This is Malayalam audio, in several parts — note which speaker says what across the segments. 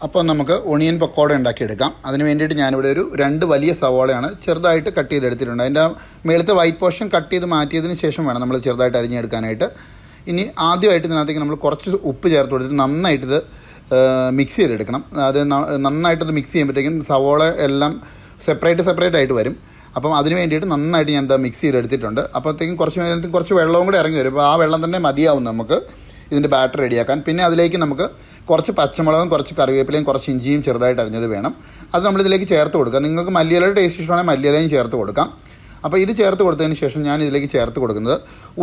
Speaker 1: അപ്പോൾ നമുക്ക് ഒണിയൻ പക്കോട ഉണ്ടാക്കിയെടുക്കാം. അതിന് വേണ്ടിയിട്ട് ഞാനിവിടെ ഒരു 2 വലിയ സവാളയാണ് ചെറുതായിട്ട് കട്ട് ചെയ്തെടുത്തിട്ടുണ്ട്. അതിൻ്റെ മേളത്തെ വൈറ്റ് പോർഷൻ കട്ട് ചെയ്ത് മാറ്റിയതിന് ശേഷം വേണം നമ്മൾ ചെറുതായിട്ട് അരിഞ്ഞെടുക്കാനായിട്ട്. ഇനി ആദ്യമായിട്ട് ഇതിനകത്തേക്ക് നമ്മൾ കുറച്ച് ഉപ്പ് ചേർത്ത് കൊടുത്തിട്ട് നന്നായിട്ടിത് മിക്സ് ചെയ്തെടുക്കണം. അത് നന്നായിട്ടത് മിക്സ് ചെയ്യുമ്പോഴത്തേക്കും സവാള എല്ലാം സെപ്പറേറ്റ് ആയിട്ട് വരും. അപ്പം അതിന് വേണ്ടിയിട്ട് നന്നായിട്ട് ഞാൻ എന്താ മിക്സ് ചെയ്തെടുത്തിട്ടുണ്ട്. അപ്പോഴത്തേക്കും കുറച്ച് വെള്ളവും കൂടെ ഇറങ്ങി വരും. അപ്പോൾ ആ വെള്ളം തന്നെ മതിയാവും നമുക്ക് ഇതിൻ്റെ ബാറ്റർ റെഡിയാക്കാൻ. പിന്നെ അതിലേക്ക് നമുക്ക് കുറച്ച് പച്ചമുളകും കുറച്ച് കറിവേപ്പിലയും കുറച്ച് ഇഞ്ചിയും ചെറുതായിട്ട് അരിഞ്ഞത് വേണം. അത് നമ്മളിതിലേക്ക് ചേർത്ത് കൊടുക്കുക. നിങ്ങൾക്ക് മല്ലിയിലയുടെ ടേസ്റ്റ് ഇഷ്ടമാണെങ്കിൽ മല്ലിയിലയും ചേർത്ത് കൊടുക്കാം. അപ്പോൾ ഇത് ചേർത്ത് കൊടുത്തതിന് ശേഷം ഞാൻ ഇതിലേക്ക് ചേർത്ത് കൊടുക്കുന്നത്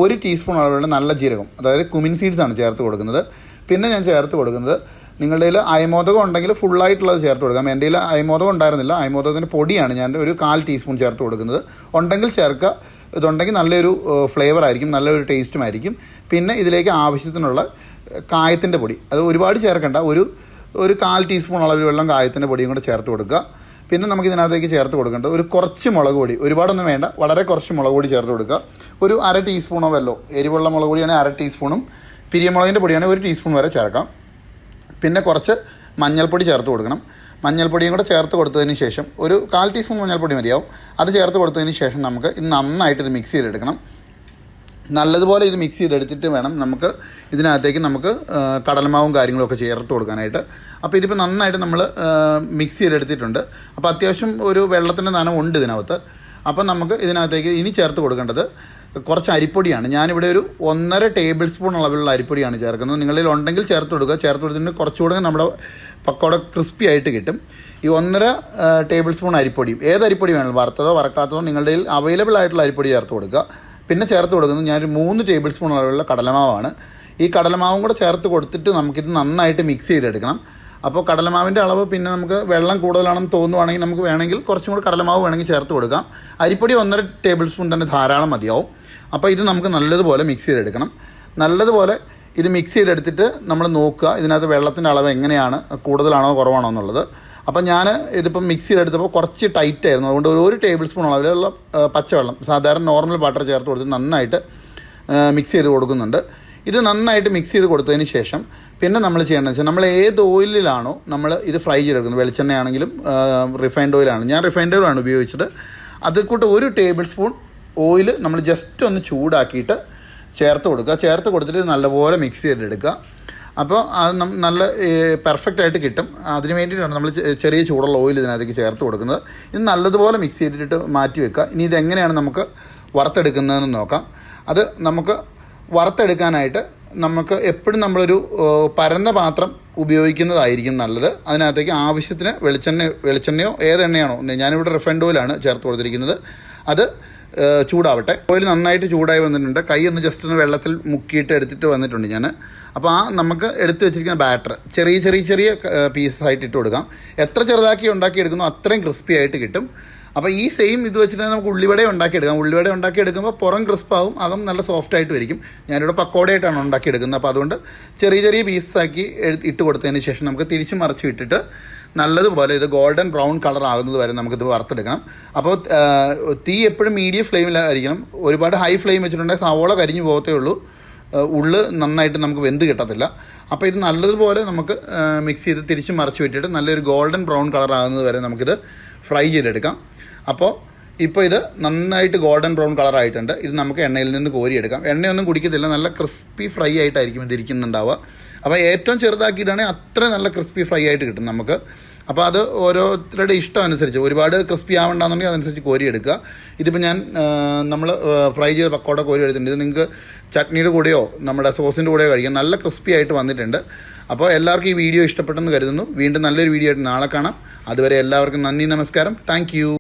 Speaker 1: 1 ടീസ്പൂൺ അളവിലുള്ള നല്ല ജീരകം, അതായത് കുമിൻ സീഡ്സാണ് ചേർത്ത് കൊടുക്കുന്നത്. പിന്നെ ഞാൻ ചേർത്ത് കൊടുക്കുന്നത് നിങ്ങളുടെ കയ്യിൽ അയമോദകം ഉണ്ടെങ്കിൽ ഫുള്ളായിട്ടുള്ളത് ചേർത്ത് കൊടുക്കാം. എൻ്റെ കയ്യിൽ അയമോദകം ഉണ്ടായിരുന്നില്ല. അയമോദകത്തിൻ്റെ പൊടിയാണ് ഞാൻ ഒരു 1/4 ടീസ്പൂൺ ചേർത്ത് കൊടുക്കുന്നത്. ഉണ്ടെങ്കിൽ ചേർക്കുക. ഇതുണ്ടെങ്കിൽ നല്ലൊരു ഫ്ലേവർ ആയിരിക്കും, നല്ലൊരു ടേസ്റ്റും ആയിരിക്കും. പിന്നെ ഇതിലേക്ക് ആവശ്യത്തിനുള്ള കായത്തിൻ്റെ പൊടി, അത് ഒരുപാട് ചേർക്കേണ്ട, ഒരു 1/4 ടീസ്പൂൺ അളവിൽ വെള്ളം കായത്തിൻ്റെ പൊടിയും കൂടെ ചേർത്ത് കൊടുക്കുക. പിന്നെ നമുക്ക് ഇതിനകത്തേക്ക് ചേർത്ത് കൊടുക്കേണ്ടത് കുറച്ച് മുളക് പൊടി, ഒരുപാടൊന്നും വേണ്ട, വളരെ കുറച്ച് മുളക് പൊടി ചേർത്ത് കൊടുക്കുക. ഒരു 1/2 ടീസ്പൂണോ വല്ലോ, എരിവുള്ള മുളക് പൊടിയാണെങ്കിൽ 1/2 ടീസ്പൂണും പിരിയമുളകിൻ്റെ പൊടിയാണെങ്കിൽ 1 ടീസ്പൂൺ വരെ ചേർക്കാം. പിന്നെ കുറച്ച് മഞ്ഞൾപ്പൊടി ചേർത്ത് കൊടുക്കണം. മഞ്ഞൾപ്പൊടിയും കൂടെ ചേർത്ത് കൊടുത്തതിന് ശേഷം ഒരു 1/4 ടീസ്പൂൺ മഞ്ഞൾപ്പൊടി മതിയാവും. അത് ചേർത്ത് കൊടുത്തതിന് ശേഷം നമുക്ക് ഇത് നന്നായിട്ട് ഇത് മിക്സ് ചെയ്തെടുക്കണം. നല്ലതുപോലെ ഇത് മിക്സ് ചെയ്തെടുത്തിട്ട് വേണം നമുക്ക് ഇതിനകത്തേക്ക് നമുക്ക് കടലമാവും കാര്യങ്ങളൊക്കെ ചേർത്ത് കൊടുക്കാനായിട്ട്. അപ്പോൾ ഇതിപ്പോൾ നന്നായിട്ട് നമ്മൾ മിക്സ് ചെയ്തെടുത്തിട്ടുണ്ട്. അപ്പോൾ അത്യാവശ്യം ഒരു വെള്ളത്തിൻ്റെ നനവുണ്ട് ഇതിനകത്ത്. അപ്പം നമുക്ക് ഇതിനകത്തേക്ക് ഇനി ചേർത്ത് കൊടുക്കേണ്ടത് കുറച്ച് അരിപ്പൊടിയാണ്. ഞാനിവിടെ ഒരു 1.5 ടേബിൾ സ്പൂൺ അളവിലുള്ള അരിപ്പൊടിയാണ് ചേർക്കുന്നത്. നിങ്ങളിൽ ഉണ്ടെങ്കിൽ ചേർത്ത് കൊടുക്കുക. ചേർത്ത് കൊടുത്തിട്ട് കുറച്ചുകൂടെ നമ്മുടെ പക്കോട ക്രിസ്പി ആയിട്ട് കിട്ടും. ഈ 1.5 ടേബിൾ സ്പൂൺ അരിപ്പൊടിയും, ഏത് അരിപ്പൊടി വേണം, വറുത്തതോ വറക്കാത്തതോ നിങ്ങളുടെ കയ്യിൽ അവൈലബിൾ ആയിട്ടുള്ള അരിപ്പൊടി ചേർത്ത് കൊടുക്കുക. പിന്നെ ചേർത്ത് കൊടുക്കുന്നത് ഞാനൊരു 3 ടേബിൾ സ്പൂൺ അളവിലുള്ള കടലമാവാണ്. ഈ കടലമാവും കൂടെ ചേർത്ത് കൊടുത്തിട്ട് നമുക്കിത് നന്നായിട്ട് മിക്സ് ചെയ്തെടുക്കണം. അപ്പോൾ കടലമാവിൻ്റെ അളവ് പിന്നെ നമുക്ക് വെള്ളം കൂടുതലാണെന്ന് തോന്നുവാണെങ്കിൽ നമുക്ക് വേണമെങ്കിൽ കുറച്ചും കൂടി കടലമാവ് വേണമെങ്കിൽ ചേർത്ത് കൊടുക്കാം. അരിപ്പൊടി 1.5 ടേബിൾ സ്പൂൺ തന്നെ ധാരാളം മതിയാവും. അപ്പോൾ ഇത് നമുക്ക് നല്ലതുപോലെ മിക്സ് ചെയ്തെടുക്കണം. നല്ലതുപോലെ ഇത് മിക്സ് ചെയ്തെടുത്തിട്ട് നമ്മൾ നോക്കുക ഇതിനകത്ത് വെള്ളത്തിൻ്റെ അളവ് എങ്ങനെയാണ്, കൂടുതലാണോ കുറവാണോ എന്നുള്ളത്. അപ്പം ഞാൻ ഇതിപ്പം മിക്സ് ചെയ്തെടുത്തപ്പോൾ കുറച്ച് ടൈറ്റ് ആയിരുന്നു. അതുകൊണ്ട് 1 ടേബിൾ സ്പൂൺ അളവിലുള്ള പച്ചവെള്ളം, സാധാരണ നോർമൽ വാട്ടർ ചേർത്ത് കൊടുത്ത് നന്നായിട്ട് മിക്സ് ചെയ്ത് കൊടുക്കുന്നുണ്ട്. ഇത് നന്നായിട്ട് മിക്സ് ചെയ്ത് കൊടുത്തതിന് ശേഷം പിന്നെ നമ്മൾ ചെയ്യേണ്ടതെന്ന് വെച്ചാൽ നമ്മൾ ഏത് ഓയിലിലാണോ നമ്മൾ ഇത് ഫ്രൈ ചെയ്തെടുക്കുന്നത്, വെളിച്ചെണ്ണയാണെങ്കിലും റിഫൈൻഡ് ഓയിലാണ്, ഞാൻ റിഫൈൻഡ് ഓയിലാണ് ഉപയോഗിച്ചത്. അത് കൂട്ട് 1 ടേബിൾ സ്പൂൺ ഓയിൽ നമ്മൾ ജസ്റ്റ് ഒന്ന് ചൂടാക്കിയിട്ട് ചേർത്ത് കൊടുക്കുക. ചേർത്ത് കൊടുത്തിട്ട് നല്ലപോലെ മിക്സ് ചെയ്തെടുക്കുക. അപ്പോൾ അത് നല്ല പെർഫെക്റ്റ് ആയിട്ട് കിട്ടും. അതിന് വേണ്ടിയിട്ടാണ് നമ്മൾ ചെറിയ ചൂടുള്ള ഓയിൽ ഇതിനകത്തേക്ക് ചേർത്ത് കൊടുക്കുന്നത്. ഇത് നല്ലതുപോലെ മിക്സ് ചെയ്തിട്ട് മാറ്റി വെക്കുക. ഇനി ഇതെങ്ങനെയാണ് നമുക്ക് വറുത്തെടുക്കുന്നതെന്ന് നോക്കാം. അത് നമുക്ക് വറുത്തെടുക്കാനായിട്ട് നമുക്ക് എപ്പോഴും നമ്മളൊരു പരന്ന പാത്രം ഉപയോഗിക്കുന്നതായിരിക്കും നല്ലത്. അതിനകത്തേക്ക് ആവശ്യത്തിന് വെളിച്ചെണ്ണയോ ഏതെണ്ണയാണോ, ഞാനിവിടെ റിഫൈൻഡ് ഓയിലാണ് ചേർത്ത് കൊടുത്തിരിക്കുന്നത്. അത് ചൂടാവട്ടെ. ഓയിൽ നന്നായിട്ട് ചൂടായി വന്നിട്ടുണ്ട്. കൈ ഒന്ന് ജസ്റ്റ് ഒന്ന് വെള്ളത്തിൽ മുക്കിയിട്ട് എടുത്തിട്ട് വന്നിട്ടുണ്ട് ഞാൻ. അപ്പോൾ നമുക്ക് എടുത്ത് വെച്ചിരിക്കുന്ന ബാറ്റർ ചെറിയ പീസസ് ആയിട്ട് ഇട്ട് കൊടുക്കാം. എത്ര ചെറുതാക്കി ഉണ്ടാക്കിയെടുക്കുന്നോ അത്രയും ക്രിസ്പി ആയിട്ട് കിട്ടും. അപ്പോൾ ഈ സെയിം ഇത് വെച്ചിട്ട് നമുക്ക് ഉള്ളിവട ഉണ്ടാക്കിയെടുക്കാം. ഉള്ളിവട ഉണ്ടാക്കിയെടുക്കുമ്പോൾ പുറം ക്രിസ്പാവും, അതും നല്ല സോഫ്റ്റ് ആയിട്ട് വരിക്കും. ഞാനിവിടെ പക്കോടയായിട്ടാണ് ഉണ്ടാക്കിയെടുക്കുന്നത്. അപ്പോൾ അതുകൊണ്ട് ചെറിയ പീസസ് ആക്കി ഇട്ട് കൊടുത്തതിന് ശേഷം നമുക്ക് തിരിച്ച് മറിച്ച് ഇട്ടിട്ട് നല്ലതുപോലെ ഇത് ഗോൾഡൻ ബ്രൗൺ കളർ ആകുന്നത് വരെ നമുക്കിത് വറുത്തെടുക്കണം. അപ്പോൾ തീ എപ്പോഴും മീഡിയം ഫ്ലെയിമിലായിരിക്കണം. ഒരുപാട് ഹൈ ഫ്ലെയിം വെച്ചിട്ടുണ്ടെങ്കിൽ സവോള കരിഞ്ഞു പോകത്തേ ഉള്ളൂ, ഉള്ളു നന്നായിട്ട് നമുക്ക് വെന്ത് കിട്ടത്തില്ല. അപ്പോൾ ഇത് നല്ലതുപോലെ നമുക്ക് മിക്സ് ചെയ്ത് തിരിച്ച് മറിച്ച് വിട്ടിട്ട് നല്ലൊരു ഗോൾഡൻ ബ്രൗൺ കളർ ആകുന്നത് വരെ നമുക്കിത് ഫ്രൈ ചെയ്തെടുക്കാം. അപ്പോൾ ഇപ്പോൾ ഇത് നന്നായിട്ട് ഗോൾഡൻ ബ്രൗൺ കളറായിട്ടുണ്ട്. ഇത് നമുക്ക് എണ്ണയിൽ നിന്ന് കോരിയെടുക്കാം. എണ്ണയൊന്നും കുടിക്കത്തില്ല, നല്ല ക്രിസ്പി ഫ്രൈ ആയിട്ടായിരിക്കും ഇത് ഇരിക്കുന്നുണ്ടാവുക. അപ്പോൾ ഏറ്റവും ചെറുതാക്കിയിട്ടാണെങ്കിൽ അത്ര നല്ല ക്രിസ്പി ഫ്രൈ ആയിട്ട് കിട്ടും നമുക്ക്. അപ്പോൾ അത് ഓരോരുത്തരുടെ ഇഷ്ടം അനുസരിച്ച്, ഒരുപാട് ക്രിസ്പി ആവണ്ടെന്നുണ്ടെങ്കിൽ അതനുസരിച്ച് കോരിയെടുക്കുക. ഇതിപ്പോൾ ഞാൻ നമ്മൾ ഫ്രൈ ചെയ്ത പക്കോട കോരി എടുത്തിട്ടുണ്ട്. ഇത് നിങ്ങൾക്ക് ചട്നിയുടെ കൂടെയോ നമ്മുടെ സോസിൻ്റെ കൂടെയോ കഴിക്കാം. നല്ല ക്രിസ്പി ആയിട്ട് വന്നിട്ടുണ്ട്. അപ്പോൾ എല്ലാവർക്കും ഈ വീഡിയോ ഇഷ്ടപ്പെട്ടെന്ന് കരുതുന്നു. വീണ്ടും നല്ലൊരു വീഡിയോ ആയിട്ട് നാളെ കാണാം. അതുവരെ എല്ലാവർക്കും നന്ദി, നമസ്കാരം, താങ്ക് യു.